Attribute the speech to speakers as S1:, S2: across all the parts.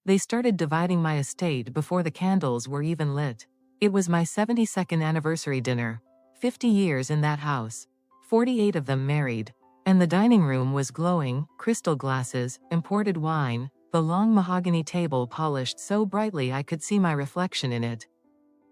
S1: They started dividing my estate before the candles were even lit. It was my 72nd anniversary dinner. 50 years in that house. 48 of them married. And the dining room was glowing, crystal glasses, imported wine, the long mahogany table polished so brightly I could see my reflection in it.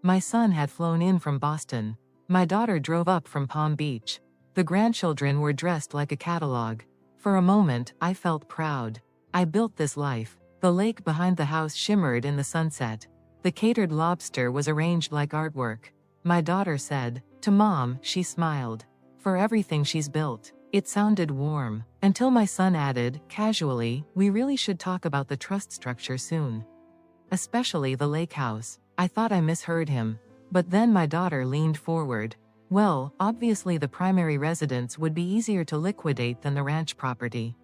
S1: My son had flown in from Boston. My daughter drove up from Palm Beach. The grandchildren were dressed like a catalog. For a moment, I felt proud. I built this life. The lake behind the house shimmered in the sunset. The catered lobster was arranged like artwork. My daughter said, to Mom, she smiled. For everything she's built. It sounded warm. Until my son added, casually, we really should talk about the trust structure soon. Especially the lake house. I thought I misheard him. But then my daughter leaned forward. Well, obviously the primary residence would be easier to liquidate than the ranch property.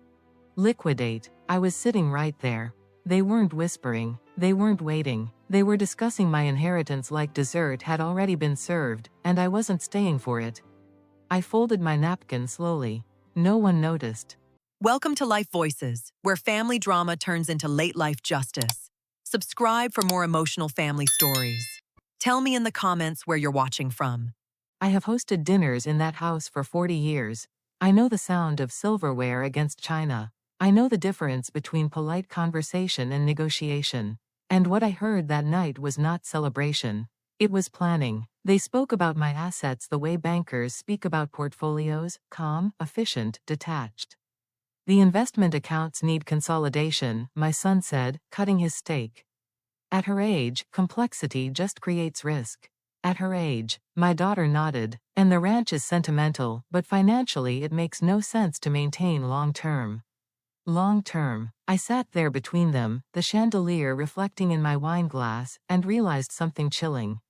S1: Liquidate. I was sitting right there. They weren't whispering. They weren't waiting. They were discussing my inheritance like dessert had already been served, and I wasn't staying for it. I folded my napkin slowly. No one noticed.
S2: Welcome to Life Voices, where family drama turns into late-life justice. Subscribe for more emotional family stories. Tell me in the comments where you're watching from.
S1: I have hosted dinners in that house for 40 years. I know the sound of silverware against china. I know the difference between polite conversation and negotiation. And what I heard that night was not celebration. It was planning. They spoke about my assets the way bankers speak about portfolios, calm, efficient, detached. The investment accounts need consolidation, my son said, cutting his steak. At her age, complexity just creates risk. At her age, my daughter nodded, and the ranch is sentimental, but financially it makes no sense to maintain long-term. Long-term. I sat there between them, the chandelier reflecting in my wine glass, and realized something chilling.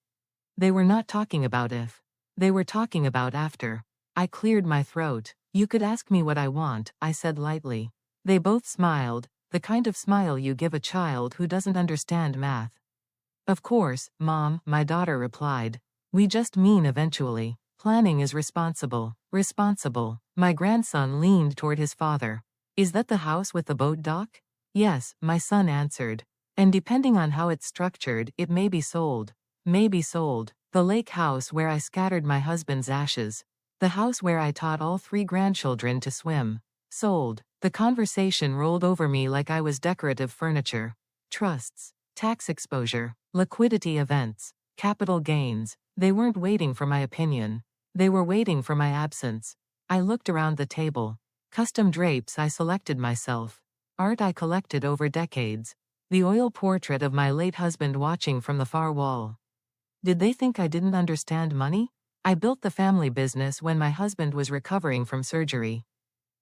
S1: They were not talking about if. They were talking about after. I cleared my throat. You could ask me what I want, I said lightly. They both smiled, the kind of smile you give a child who doesn't understand math. Of course, Mom, my daughter replied. We just mean eventually. Planning is responsible. Responsible. My grandson leaned toward his father. Is that the house with the boat dock? Yes, my son answered. And depending on how it's structured, it may be sold. May be sold. The lake house where I scattered my husband's ashes. The house where I taught all 3 grandchildren to swim. Sold. The conversation rolled over me like I was decorative furniture. Trusts. Tax exposure. Liquidity events. Capital gains. They weren't waiting for my opinion. They were waiting for my absence. I looked around the table. Custom drapes I selected myself. Art I collected over decades. The oil portrait of my late husband watching from the far wall. Did they think I didn't understand money? I built the family business when my husband was recovering from surgery.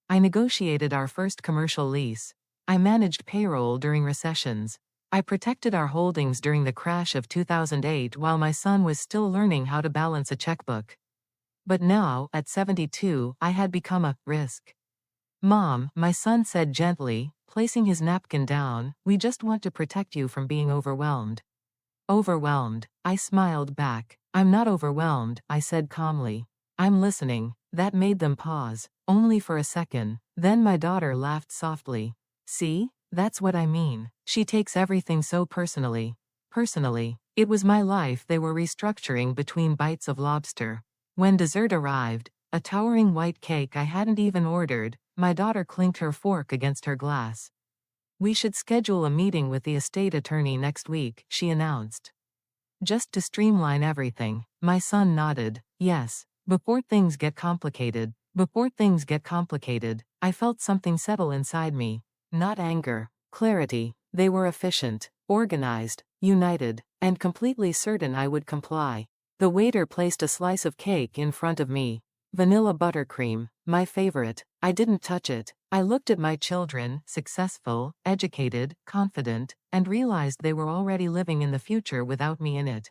S1: I negotiated our first commercial lease. I managed payroll during recessions. I protected our holdings during the crash of 2008 while my son was still learning how to balance a checkbook. But now, at 72, I had become a risk. Mom, my son said gently, placing his napkin down, we just want to protect you from being overwhelmed. Overwhelmed. I smiled back. I'm not overwhelmed, I said calmly. I'm listening. That made them pause, only for a second. Then my daughter laughed softly. See? That's what I mean. She takes everything so personally. Personally. It was my life they were restructuring between bites of lobster. When dessert arrived, a towering white cake I hadn't even ordered, my daughter clinked her fork against her glass. We should schedule a meeting with the estate attorney next week, she announced. Just to streamline everything. My son nodded. Yes. Before things get complicated. Before things get complicated, I felt something settle inside me. Not anger. Clarity. They were efficient, organized, united, and completely certain I would comply. The waiter placed a slice of cake in front of me. Vanilla buttercream, my favorite. I didn't touch it. I looked at my children, successful, educated, confident, and realized they were already living in the future without me in it.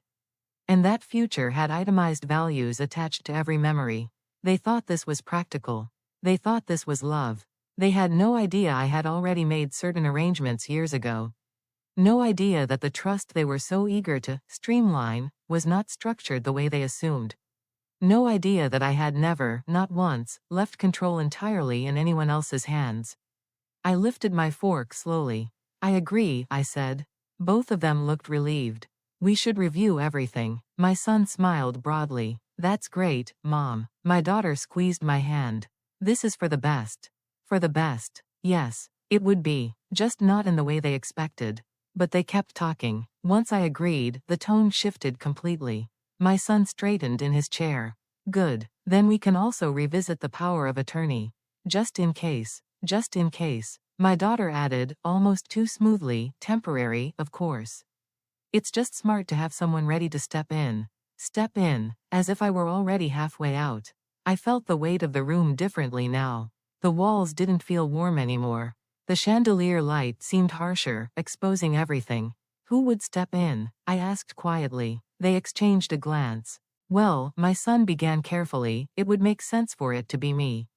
S1: And that future had itemized values attached to every memory. They thought this was practical. They thought this was love. They had no idea I had already made certain arrangements years ago. No idea that the trust they were so eager to streamline was not structured the way they assumed. No idea that I had never, not once, left control entirely in anyone else's hands. I lifted my fork slowly. I agree, I said. Both of them looked relieved. We should review everything. My son smiled broadly. That's great, Mom. My daughter squeezed my hand. This is for the best. For the best. Yes, it would be, just not in the way they expected. But they kept talking. Once I agreed, the tone shifted completely. My son straightened in his chair. Good. Then we can also revisit the power of attorney. Just in case. Just in case. My daughter added, almost too smoothly, temporary, of course. It's just smart to have someone ready to step in. Step in, as if I were already halfway out. I felt the weight of the room differently now. The walls didn't feel warm anymore. The chandelier light seemed harsher, exposing everything. Who would step in? I asked quietly. They exchanged a glance. Well, my son began carefully, it would make sense for it to be me.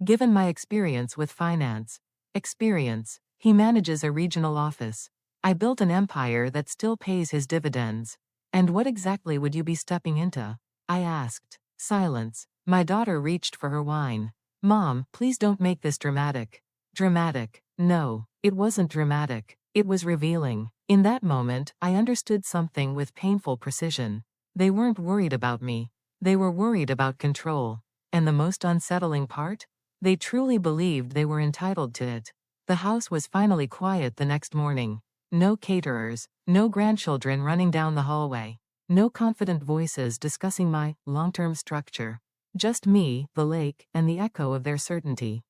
S1: Given my experience with finance. Experience. He manages a regional office. I built an empire that still pays his dividends. And what exactly would you be stepping into? I asked. Silence. My daughter reached for her wine. Mom, please don't make this dramatic. Dramatic. No, it wasn't dramatic. It was revealing. In that moment, I understood something with painful precision. They weren't worried about me. They were worried about control. And the most unsettling part? They truly believed they were entitled to it. The house was finally quiet the next morning. No caterers, no grandchildren running down the hallway. No confident voices discussing my long-term structure. Just me, the lake, and the echo of their certainty.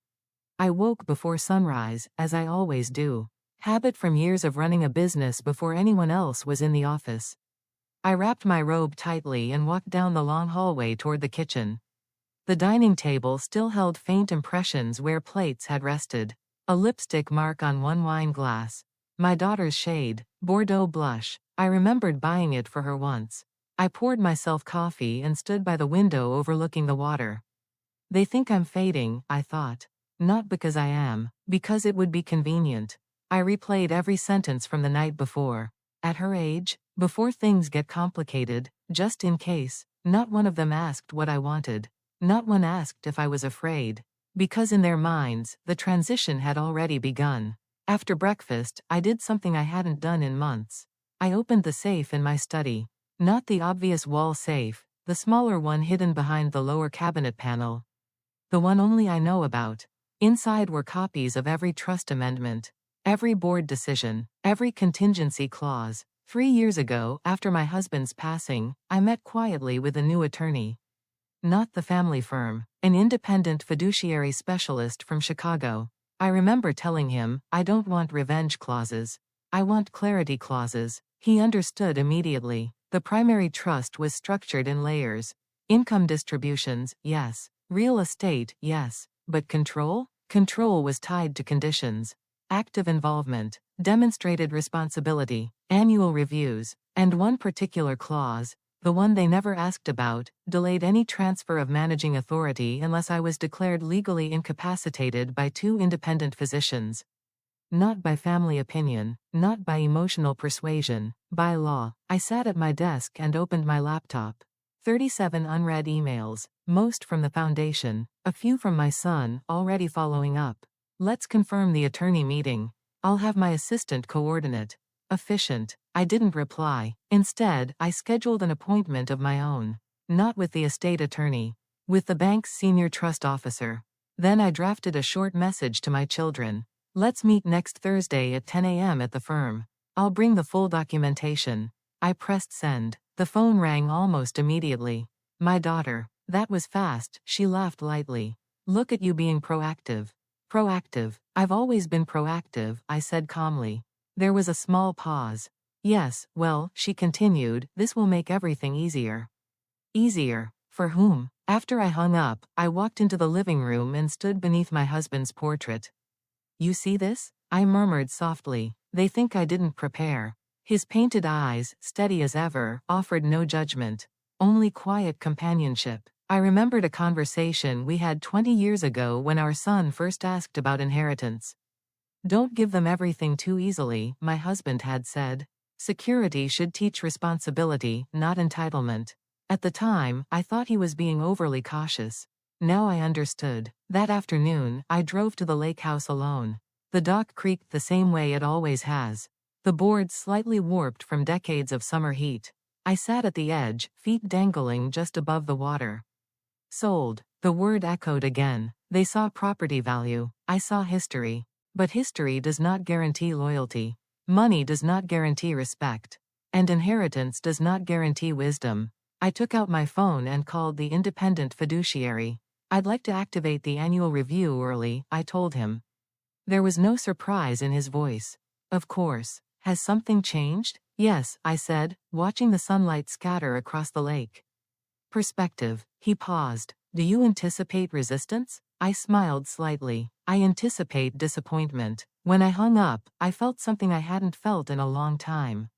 S1: I woke before sunrise, as I always do. Habit from years of running a business before anyone else was in the office. I wrapped my robe tightly and walked down the long hallway toward the kitchen. The dining table still held faint impressions where plates had rested. A lipstick mark on one wine glass. My daughter's shade, Bordeaux blush. I remembered buying it for her once. I poured myself coffee and stood by the window overlooking the water. They think I'm fading, I thought. Not because I am, because it would be convenient. I replayed every sentence from the night before. At her age, before things get complicated, just in case, not one of them asked what I wanted. Not one asked if I was afraid. Because in their minds, the transition had already begun. After breakfast, I did something I hadn't done in months. I opened the safe in my study. Not the obvious wall safe, the smaller one hidden behind the lower cabinet panel. The one only I know about. Inside were copies of every trust amendment, every board decision, every contingency clause. 3 years ago, after my husband's passing, I met quietly with a new attorney. Not the family firm, an independent fiduciary specialist from Chicago. I remember telling him, I don't want revenge clauses. I want clarity clauses. He understood immediately. The primary trust was structured in layers. Income distributions, yes. Real estate, yes. But control? Control was tied to conditions. Active involvement, demonstrated responsibility, annual reviews, and one particular clause, the one they never asked about, delayed any transfer of managing authority unless I was declared legally incapacitated by 2 independent physicians. Not by family opinion, not by emotional persuasion, by law. I sat at my desk and opened my laptop. 37 unread emails, most from the foundation, a few from my son, already following up. Let's confirm the attorney meeting. I'll have my assistant coordinate. Efficient. I didn't reply. Instead, I scheduled an appointment of my own. Not with the estate attorney. With the bank's senior trust officer. Then I drafted a short message to my children. Let's meet next Thursday at 10 a.m. at the firm. I'll bring the full documentation. I pressed send. The phone rang almost immediately. My daughter. That was fast, she laughed lightly. Look at you being proactive. Proactive. I've always been proactive, I said calmly. There was a small pause. Yes, well, she continued, this will make everything easier. Easier. For whom? After I hung up, I walked into the living room and stood beneath my husband's portrait. You see this? I murmured softly. They think I didn't prepare. His painted eyes, steady as ever, offered no judgment. Only quiet companionship. I remembered a conversation we had 20 years ago when our son first asked about inheritance. Don't give them everything too easily, my husband had said. Security should teach responsibility, not entitlement. At the time, I thought he was being overly cautious. Now I understood. That afternoon, I drove to the lake house alone. The dock creaked the same way it always has. The boards slightly warped from decades of summer heat. I sat at the edge, feet dangling just above the water. Sold. The word echoed again. They saw property value. I saw history. But history does not guarantee loyalty. Money does not guarantee respect. And inheritance does not guarantee wisdom. I took out my phone and called the independent fiduciary. I'd like to activate the annual review early, I told him. There was no surprise in his voice. Of course. Has something changed? Yes, I said, watching the sunlight scatter across the lake. Perspective. He paused. Do you anticipate resistance? I smiled slightly. I anticipate disappointment. When I hung up, I felt something I hadn't felt in a long time.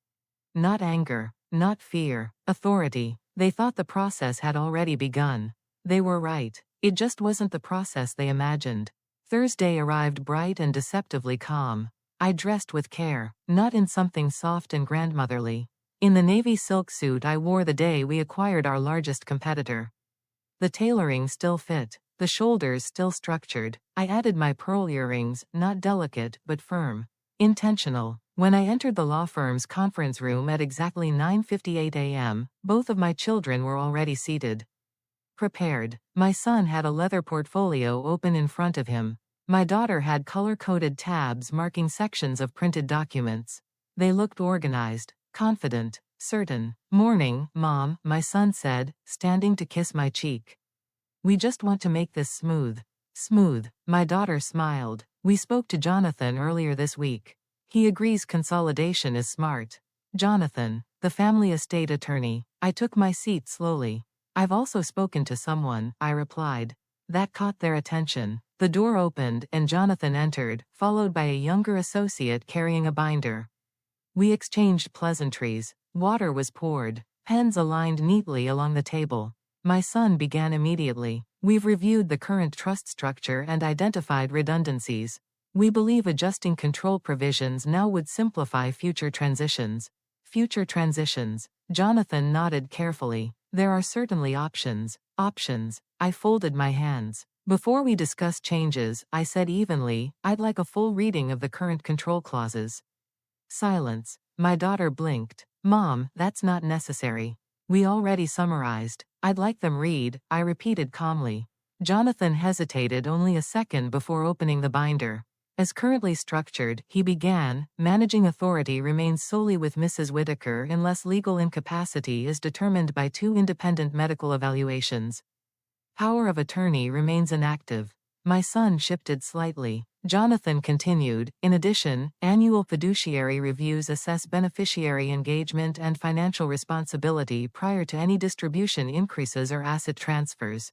S1: Not anger. Not fear. Authority. They thought the process had already begun. They were right. It just wasn't the process they imagined. Thursday arrived bright and deceptively calm. I dressed with care, not in something soft and grandmotherly. In the navy silk suit I wore the day we acquired our largest competitor. The tailoring still fit, the shoulders still structured. I added my pearl earrings, not delicate but firm. Intentional. When I entered the law firm's conference room at exactly 9:58 a.m., both of my children were already seated. Prepared. My son had a leather portfolio open in front of him. My daughter had color-coded tabs marking sections of printed documents. They looked organized, confident, certain. Morning, Mom, my son said, standing to kiss my cheek. We just want to make this smooth. Smooth. My daughter smiled. We spoke to Jonathan earlier this week. He agrees consolidation is smart. Jonathan, the family estate attorney. I took my seat slowly. I've also spoken to someone, I replied. That caught their attention. The door opened and Jonathan entered, followed by a younger associate carrying a binder. We exchanged pleasantries. Water was poured. Pens aligned neatly along the table. My son began immediately. We've reviewed the current trust structure and identified redundancies. We believe adjusting control provisions now would simplify future transitions. Future transitions. Jonathan nodded carefully. There are certainly options. Options. I folded my hands. Before we discuss changes, I said evenly, I'd like a full reading of the current control clauses. Silence. My daughter blinked. Mom, that's not necessary. We already summarized. I'd like them read, I repeated calmly. Jonathan hesitated only a second before opening the binder. As currently structured, he began, managing authority remains solely with Mrs. Whitaker unless legal incapacity is determined by 2 independent medical evaluations. Power of attorney remains inactive. My son shifted slightly. Jonathan continued, in addition, annual fiduciary reviews assess beneficiary engagement and financial responsibility prior to any distribution increases or asset transfers.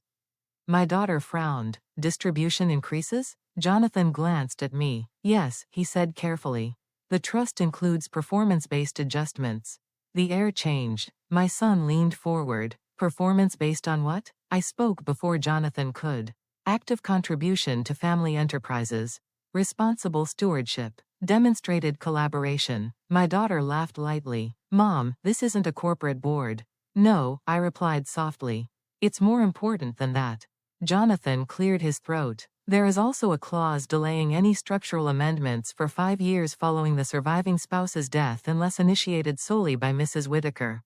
S1: My daughter frowned. Distribution increases? Jonathan glanced at me. Yes, he said carefully. The trust includes performance-based adjustments. The air changed. My son leaned forward. Performance based on what? I spoke before Jonathan could. Active contribution to family enterprises. Responsible stewardship. Demonstrated collaboration. My daughter laughed lightly. Mom, this isn't a corporate board. No, I replied softly. It's more important than that. Jonathan cleared his throat. There is also a clause delaying any structural amendments for 5 years following the surviving spouse's death unless initiated solely by Mrs. Whitaker.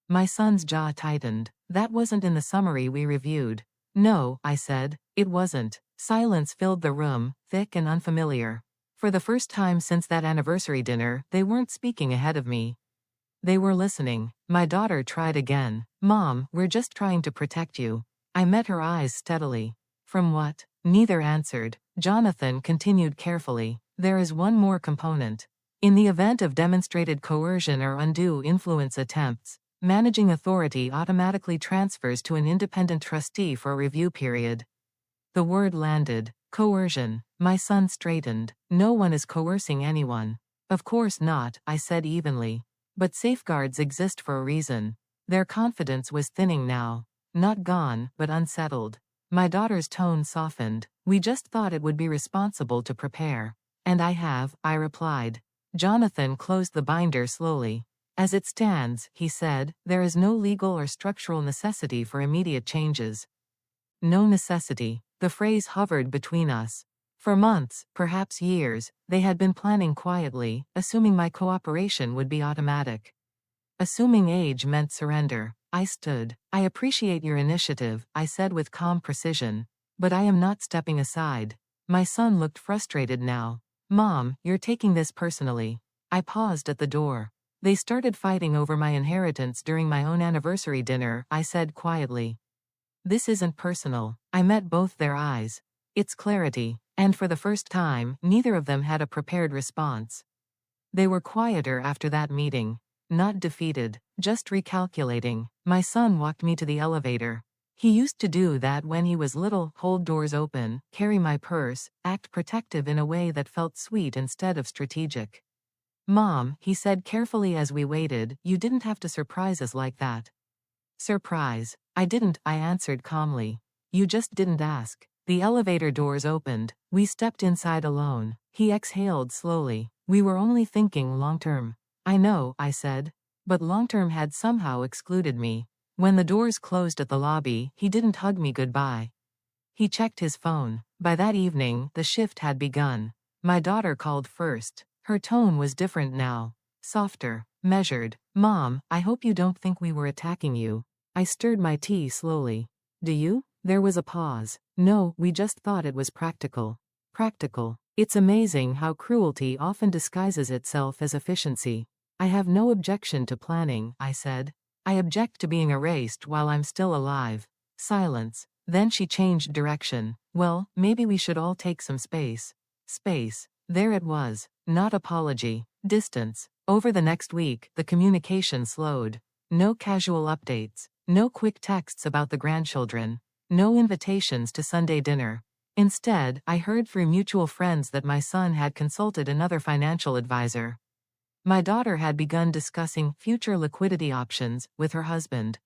S1: My son's jaw tightened. That wasn't in the summary we reviewed. No, I said. It wasn't. Silence filled the room, thick and unfamiliar. For the first time since that anniversary dinner, they weren't speaking ahead of me. They were listening. My daughter tried again. Mom, we're just trying to protect you. I met her eyes steadily. From what? Neither answered. Jonathan continued carefully. There is one more component. In the event of demonstrated coercion or undue influence attempts, managing authority automatically transfers to an independent trustee for a review period. The word landed. Coercion. My son straightened. No one is coercing anyone. Of course not, I said evenly. But safeguards exist for a reason. Their confidence was thinning now. Not gone, but unsettled. My daughter's tone softened. We just thought it would be responsible to prepare. And I replied. Jonathan closed the binder slowly. As it stands, he said, there is no legal or structural necessity for immediate changes. No necessity. The phrase hovered between us. For months, perhaps years, they had been planning quietly, assuming my cooperation would be automatic. Assuming age meant surrender. I stood. I appreciate your initiative, I said with calm precision. But I am not stepping aside. My son looked frustrated now. Mom, you're taking this personally. I paused at the door. They started fighting over my inheritance during my own anniversary dinner, I said quietly. This isn't personal. I met both their eyes. It's clarity. And for the first time, neither of them had a prepared response. They were quieter after that meeting. Not defeated, just recalculating. My son walked me to the elevator. He used to do that when he was little, hold doors open, carry my purse, act protective in a way that felt sweet instead of strategic. Mom, he said carefully as we waited, you didn't have to surprise us like that. Surprise. I didn't, I answered calmly. You just didn't ask. The elevator doors opened. We stepped inside alone. He exhaled slowly. We were only thinking long-term. I know, I said. But long-term had somehow excluded me. When the doors closed at the lobby, he didn't hug me goodbye. He checked his phone. By that evening, the shift had begun. My daughter called first. Her tone was different now. Softer, measured. Mom, I hope you don't think we were attacking you. I stirred my tea slowly. Do you? There was a pause. No, we just thought it was practical. Practical. It's amazing how cruelty often disguises itself as efficiency. I have no objection to planning, I said. I object to being erased while I'm still alive. Silence. Then she changed direction. Well, maybe we should all take some space. Space. There it was. Not apology. Distance. Over the next week, the communication slowed. No casual updates. No quick texts about the grandchildren. No invitations to Sunday dinner. Instead, I heard through mutual friends that my son had consulted another financial advisor. My daughter had begun discussing future liquidity options with her husband.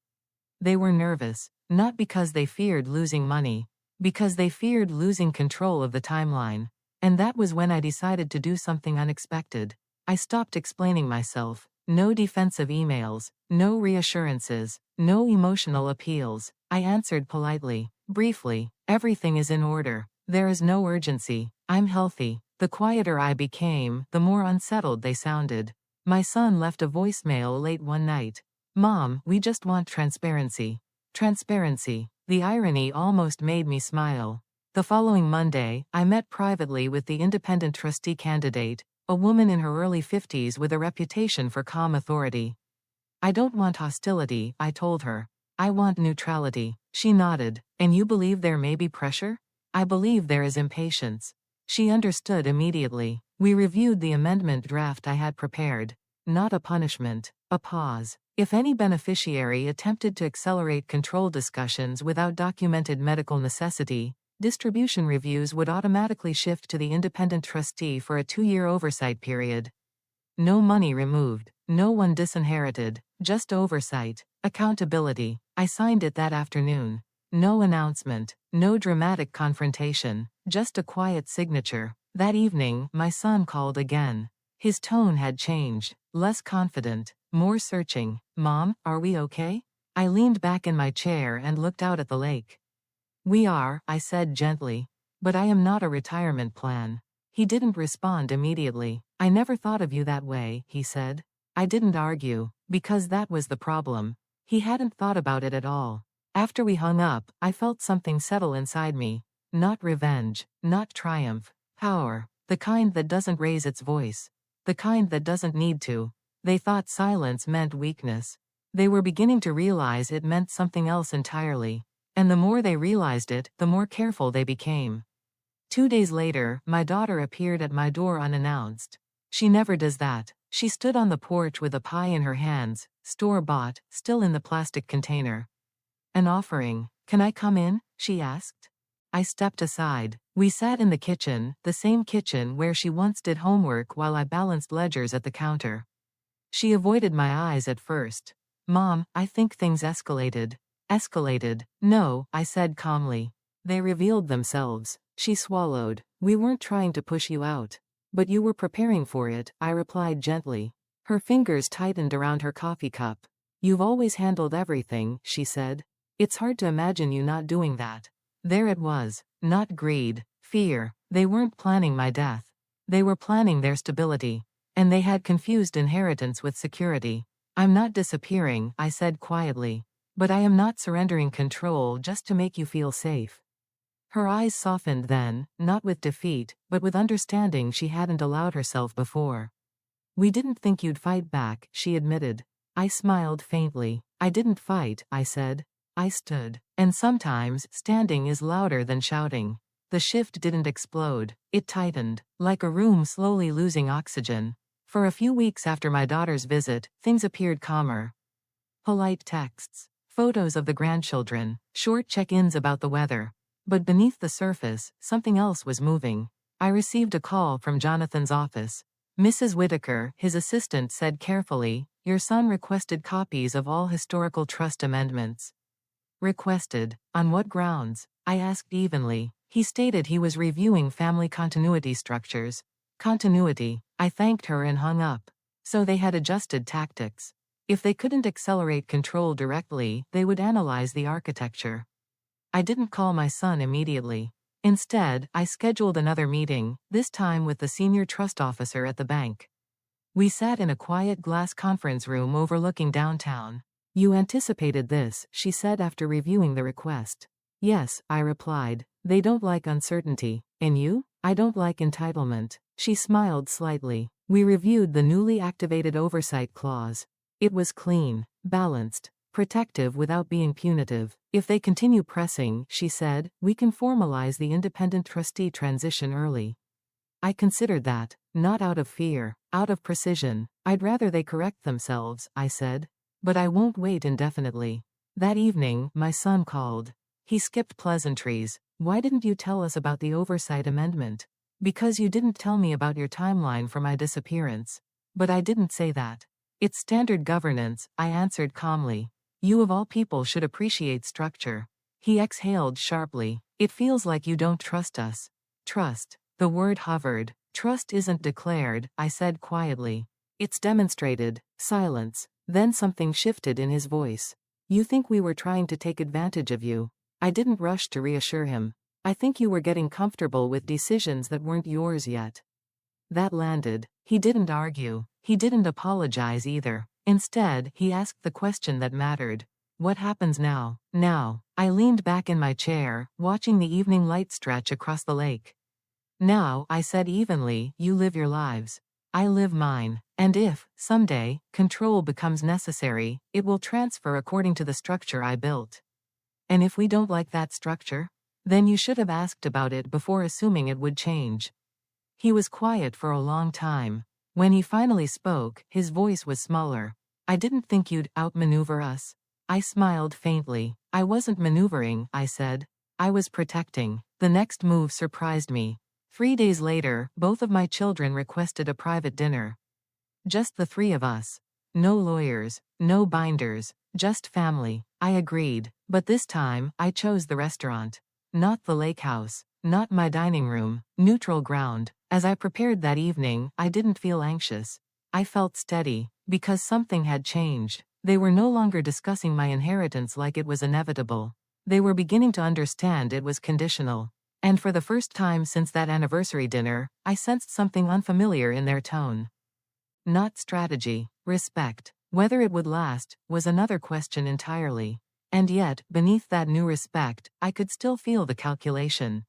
S1: They were nervous, not because they feared losing money, because they feared losing control of the timeline. And that was when I decided to do something unexpected. I stopped explaining myself. No defensive emails, no reassurances, no emotional appeals. I answered politely, briefly, everything is in order. There is no urgency. I'm healthy. The quieter I became, the more unsettled they sounded. My son left a voicemail late one night. Mom, we just want transparency. Transparency. The irony almost made me smile. The following Monday, I met privately with the independent trustee candidate, a woman in her early 50s with a reputation for calm authority. I don't want hostility, I told her. I want neutrality. She nodded. And you believe there may be pressure? I believe there is impatience. She understood immediately. We reviewed the amendment draft I had prepared. Not a punishment. A pause. If any beneficiary attempted to accelerate control discussions without documented medical necessity, distribution reviews would automatically shift to the independent trustee for a 2-year oversight period. No money removed. No one disinherited. Just oversight. Accountability. I signed it that afternoon. No announcement. No dramatic confrontation. Just a quiet signature. That evening, my son called again. His tone had changed. Less confident. More searching. Mom, are we okay? I leaned back in my chair and looked out at the lake. We are, I said gently. But I am not a retirement plan. He didn't respond immediately. I never thought of you that way, he said. I didn't argue, because that was the problem. He hadn't thought about it at all. After we hung up, I felt something settle inside me. Not revenge, not triumph. Power. The kind that doesn't raise its voice. The kind that doesn't need to. They thought silence meant weakness. They were beginning to realize it meant something else entirely. And the more they realized it, the more careful they became. 2 days later, my daughter appeared at my door unannounced. She never does that. She stood on the porch with a pie in her hands, store-bought, still in the plastic container. An offering. Can I come in? She asked. I stepped aside. We sat in the kitchen, the same kitchen where she once did homework while I balanced ledgers at the counter. She avoided my eyes at first. Mom, I think things escalated. Escalated. No, I said calmly. They revealed themselves. She swallowed. We weren't trying to push you out. But you were preparing for it, I replied gently. Her fingers tightened around her coffee cup. You've always handled everything, she said. It's hard to imagine you not doing that. There it was. Not greed. Fear. They weren't planning my death. They were planning their stability. And they had confused inheritance with security. I'm not disappearing, I said quietly. But I am not surrendering control just to make you feel safe. Her eyes softened then, not with defeat, but with understanding she hadn't allowed herself before. We didn't think you'd fight back, she admitted. I smiled faintly. I didn't fight, I said. I stood. And sometimes, standing is louder than shouting. The shift didn't explode. It tightened, like a room slowly losing oxygen. For a few weeks after my daughter's visit, things appeared calmer. Polite texts, photos of the grandchildren, short check-ins about the weather. But beneath the surface, something else was moving. I received a call from Jonathan's office. Mrs. Whitaker, his assistant, said carefully, "Your son requested copies of all historical trust amendments." Requested? On what grounds? I asked evenly. He stated he was reviewing family continuity structures. Continuity. I thanked her and hung up. So they had adjusted tactics. If they couldn't accelerate control directly, they would analyze the architecture. I didn't call my son immediately. Instead, I scheduled another meeting, this time with the senior trust officer at the bank. We sat in a quiet glass conference room overlooking downtown. "You anticipated this," she said after reviewing the request. "Yes," I replied. "They don't like uncertainty. And you?" "I don't like entitlement." She smiled slightly. We reviewed the newly activated oversight clause. It was clean, balanced, protective without being punitive. "If they continue pressing," she said, "we can formalize the independent trustee transition early." I considered that, not out of fear, out of precision. "I'd rather they correct themselves," I said. "But I won't wait indefinitely." That evening, my son called. He skipped pleasantries. "Why didn't you tell us about the oversight amendment?" "Because you didn't tell me about your timeline for my disappearance." "But I didn't say that." "It's standard governance," I answered calmly. "You of all people should appreciate structure." He exhaled sharply. "It feels like you don't trust us." "Trust." The word hovered. "Trust isn't declared," I said quietly. "It's demonstrated." Silence. Then something shifted in his voice. "You think we were trying to take advantage of you." I didn't rush to reassure him. "I think you were getting comfortable with decisions that weren't yours yet." That landed. He didn't argue. He didn't apologize either. Instead, he asked the question that mattered. "What happens now?" "Now." I leaned back in my chair, watching the evening light stretch across the lake. "Now," I said evenly, "you live your lives. I live mine. And if, someday, control becomes necessary, it will transfer according to the structure I built. And if we don't like that structure? Then you should have asked about it before assuming it would change." He was quiet for a long time. When he finally spoke, his voice was smaller. "I didn't think you'd outmaneuver us." I smiled faintly. "I wasn't maneuvering," I said. "I was protecting." The next move surprised me. 3 days later, both of my children requested a private dinner. Just the three of us. No lawyers, no binders, just family. I agreed. But this time, I chose the restaurant. Not the lake house. Not my dining room. Neutral ground. As I prepared that evening, I didn't feel anxious. I felt steady, because something had changed. They were no longer discussing my inheritance like it was inevitable. They were beginning to understand it was conditional. And for the first time since that anniversary dinner, I sensed something unfamiliar in their tone. Not strategy, respect. Whether it would last, was another question entirely. And yet, beneath that new respect, I could still feel the calculation.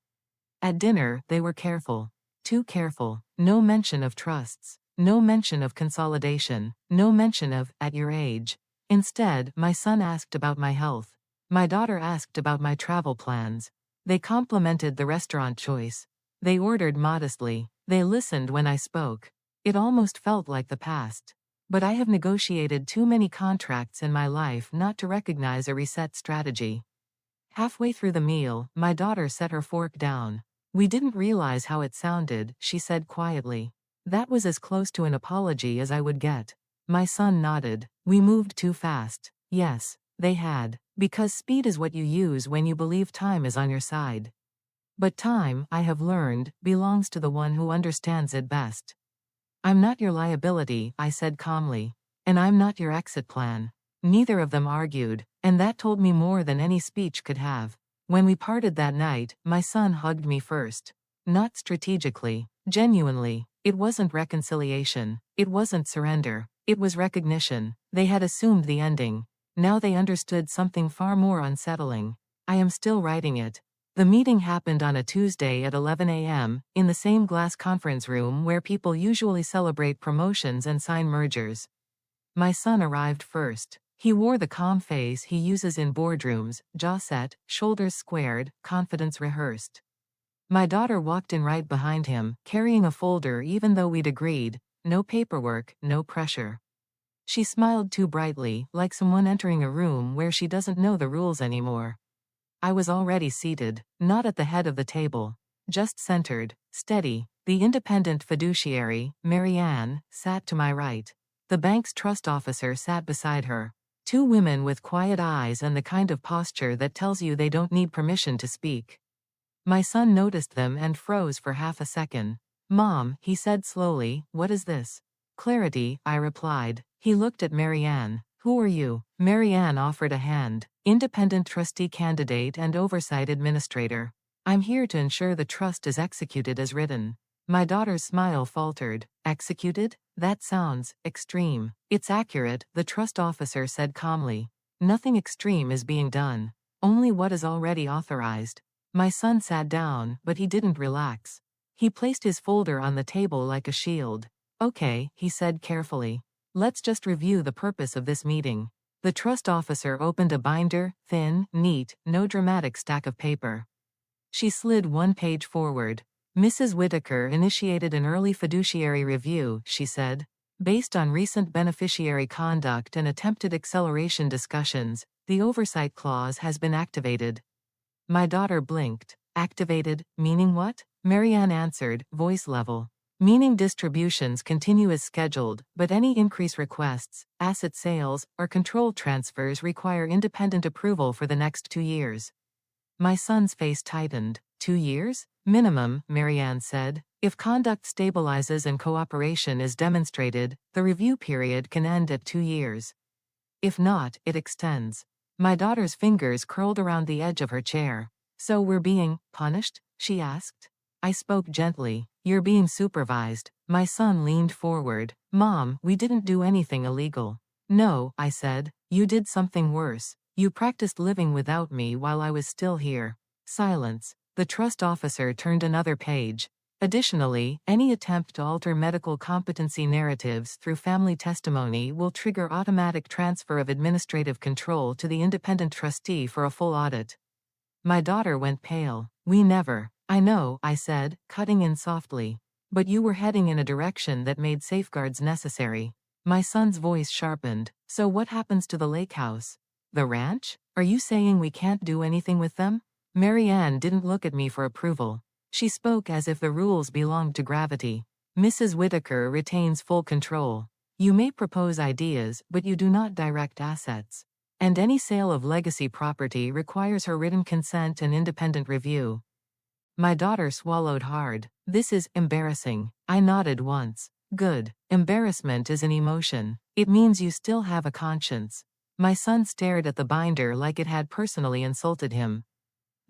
S1: At dinner, they were careful. Too careful. No mention of trusts. No mention of consolidation. No mention of, "at your age." Instead, my son asked about my health. My daughter asked about my travel plans. They complimented the restaurant choice. They ordered modestly. They listened when I spoke. It almost felt like the past. But I have negotiated too many contracts in my life not to recognize a reset strategy. Halfway through the meal, my daughter set her fork down. "We didn't realize how it sounded," she said quietly. That was as close to an apology as I would get. My son nodded. "We moved too fast." Yes, they had. Because speed is what you use when you believe time is on your side. But time, I have learned, belongs to the one who understands it best. "I'm not your liability," I said calmly. "And I'm not your exit plan." Neither of them argued, and that told me more than any speech could have. When we parted that night, my son hugged me first. Not strategically. Genuinely. It wasn't reconciliation. It wasn't surrender. It was recognition. They had assumed the ending. Now they understood something far more unsettling. I am still writing it. The meeting happened on a Tuesday at 11 a.m., in the same glass conference room where people usually celebrate promotions and sign mergers. My son arrived first. He wore the calm face he uses in boardrooms, jaw set, shoulders squared, confidence rehearsed. My daughter walked in right behind him, carrying a folder even though we'd agreed. No paperwork, no pressure. She smiled too brightly, like someone entering a room where she doesn't know the rules anymore. I was already seated, not at the head of the table. Just centered, steady. The independent fiduciary, Marianne, sat to my right. The bank's trust officer sat beside her. Two women with quiet eyes and the kind of posture that tells you they don't need permission to speak. My son noticed them and froze for half a second. "Mom," he said slowly, "what is this?" "Clarity," I replied. He looked at Marianne. "Who are you?" Marianne offered a hand. "Independent trustee candidate and oversight administrator. I'm here to ensure the trust is executed as written." My daughter's smile faltered. "Executed? That sounds extreme." "It's accurate," the trust officer said calmly. "Nothing extreme is being done. Only what is already authorized." My son sat down, but he didn't relax. He placed his folder on the table like a shield. "Okay," he said carefully. "Let's just review the purpose of this meeting." The trust officer opened a binder, thin, neat, no dramatic stack of paper. She slid one page forward. "Mrs. Whitaker initiated an early fiduciary review," she said. "Based on recent beneficiary conduct and attempted acceleration discussions, the oversight clause has been activated." My daughter blinked. "Activated, meaning what?" Marianne answered, voice level. "Meaning distributions continue as scheduled, but any increase requests, asset sales, or control transfers require independent approval for the next 2 years." My son's face tightened. 2 years? "Minimum," Marianne said. "If conduct stabilizes and cooperation is demonstrated, the review period can end at 2 years. If not, it extends." My daughter's fingers curled around the edge of her chair. "So we're being punished?" she asked. I spoke gently. "You're being supervised." My son leaned forward. "Mom, we didn't do anything illegal." "No," I said. "You did something worse. You practiced living without me while I was still here." Silence. The trust officer turned another page. "Additionally, any attempt to alter medical competency narratives through family testimony will trigger automatic transfer of administrative control to the independent trustee for a full audit." My daughter went pale. "We never." "I know," I said, cutting in softly. "But you were heading in a direction that made safeguards necessary." My son's voice sharpened. "So what happens to the lake house? The ranch? Are you saying we can't do anything with them?" Marianne didn't look at me for approval. She spoke as if the rules belonged to gravity. "Mrs. Whitaker retains full control. You may propose ideas, but you do not direct assets. And any sale of legacy property requires her written consent and independent review." My daughter swallowed hard. "This is embarrassing." I nodded once. "Good. Embarrassment is an emotion. It means you still have a conscience." My son stared at the binder like it had personally insulted him.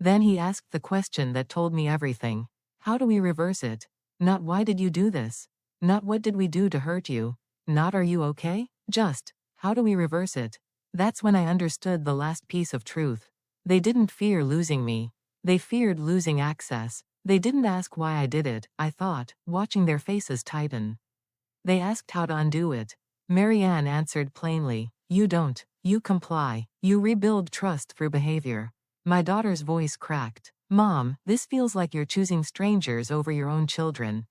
S1: Then he asked the question that told me everything. "How do we reverse it?" Not "why did you do this?" Not "what did we do to hurt you?" Not "are you okay?" Just, "how do we reverse it?" That's when I understood the last piece of truth. They didn't fear losing me. They feared losing access. They didn't ask why I did it, I thought, watching their faces tighten. They asked how to undo it. Marianne answered plainly, "You don't. You comply. You rebuild trust through behavior." My daughter's voice cracked. "Mom, this feels like you're choosing strangers over your own children."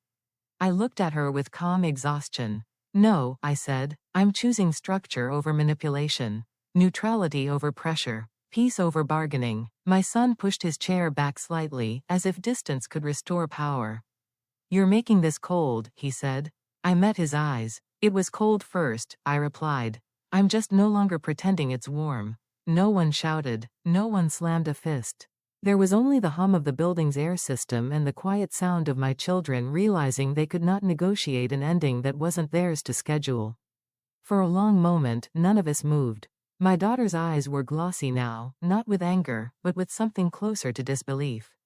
S1: I looked at her with calm exhaustion. "No," I said, "I'm choosing structure over manipulation. Neutrality over pressure. Peace over bargaining." My son pushed his chair back slightly, as if distance could restore power. "You're making this cold," he said. I met his eyes. "It was cold first," I replied. "I'm just no longer pretending it's warm." No one shouted. No one slammed a fist. There was only the hum of the building's air system and the quiet sound of my children realizing they could not negotiate an ending that wasn't theirs to schedule. For a long moment, none of us moved. My daughter's eyes were glossy now, not with anger, but with something closer to disbelief.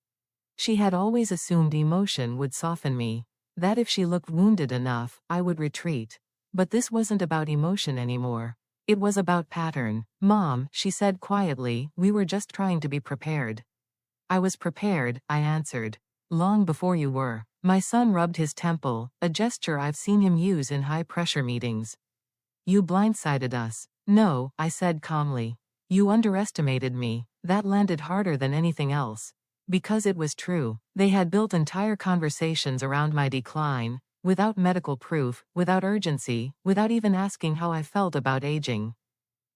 S1: She had always assumed emotion would soften me, that if she looked wounded enough, I would retreat. But this wasn't about emotion anymore. It was about pattern. Mom, she said quietly, we were just trying to be prepared. I was prepared, I answered. Long before you were. My son rubbed his temple, a gesture I've seen him use in high-pressure meetings. You blindsided us. No, I said calmly. You underestimated me. That landed harder than anything else. Because it was true. They had built entire conversations around my decline, without medical proof, without urgency, without even asking how I felt about aging.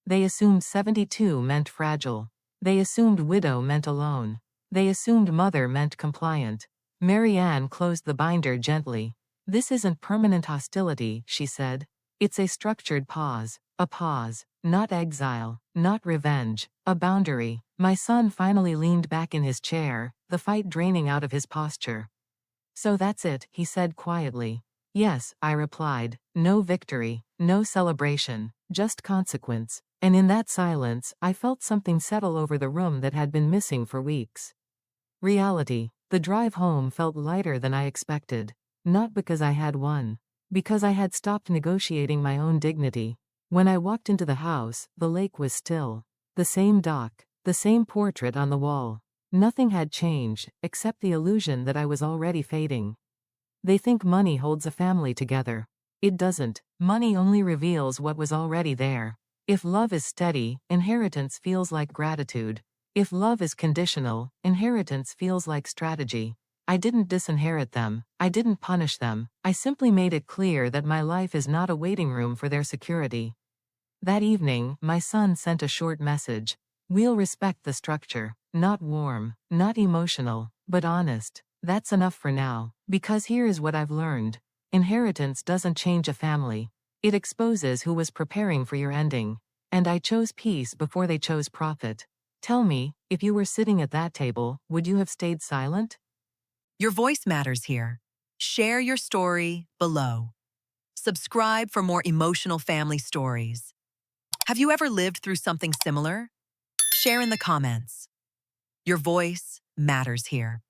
S1: They assumed 72 meant fragile. They assumed widow meant alone. They assumed mother meant compliant. Marianne closed the binder gently. This isn't permanent hostility, she said. It's a structured pause. A pause. Not exile. Not revenge. A boundary. My son finally leaned back in his chair, the fight draining out of his posture. So that's it, he said quietly. Yes, I replied. No victory. No celebration. Just consequence. And in that silence, I felt something settle over the room that had been missing for weeks. Reality. The drive home felt lighter than I expected. Not because I had won. Because I had stopped negotiating my own dignity. When I walked into the house, the lake was still. The same dock. The same portrait on the wall. Nothing had changed, except the illusion that I was already fading. They think money holds a family together. It doesn't. Money only reveals what was already there. If love is steady, inheritance feels like gratitude. If love is conditional, inheritance feels like strategy. I didn't disinherit them. I didn't punish them. I simply made it clear that my life is not a waiting room for their security. That evening, my son sent a short message. We'll respect the structure. Not warm, not emotional, but honest. That's enough for now. Because here is what I've learned. Inheritance doesn't change a family. It exposes who was preparing for your ending. And I chose peace before they chose profit. Tell me, if you were sitting at that table, would you have stayed silent?
S2: Your voice matters here. Share your story below. Subscribe for more emotional family stories. Have you ever lived through something similar? Share in the comments. Your voice matters here.